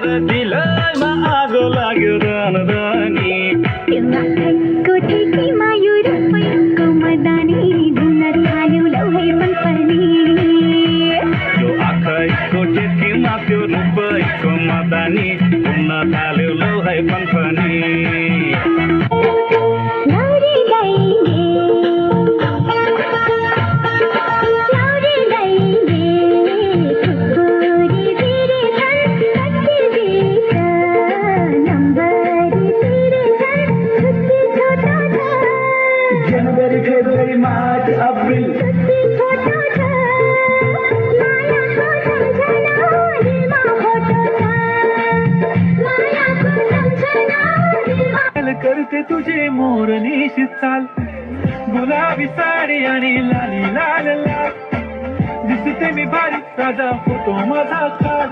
दिलंय आग लाग्यो दानदानी तेव्हा कोठेची मायूर पैको मदानी गुन्हात हाल्यो लवहै पंपनी यो आखै कोटे किमा त्यो रुपै को मदानी पुन्हा थाल्यो लौहै पंपनी लौरी लैले खुकुरी तेरे छन् कति बेस नम्बरी तेरे छन् कति छोटो छ जनवरी फेब्रुअरी मार्च अप्रिल कति छोटो छ मायाको सम्झना दिलमा फोटो छ मायाको सम्झना दिलमा करते तुझे मोरनी चाल गुलाबी साडी आणि लाली लाल लाल दिसते मी भारी ताजा फोटो माझा काढ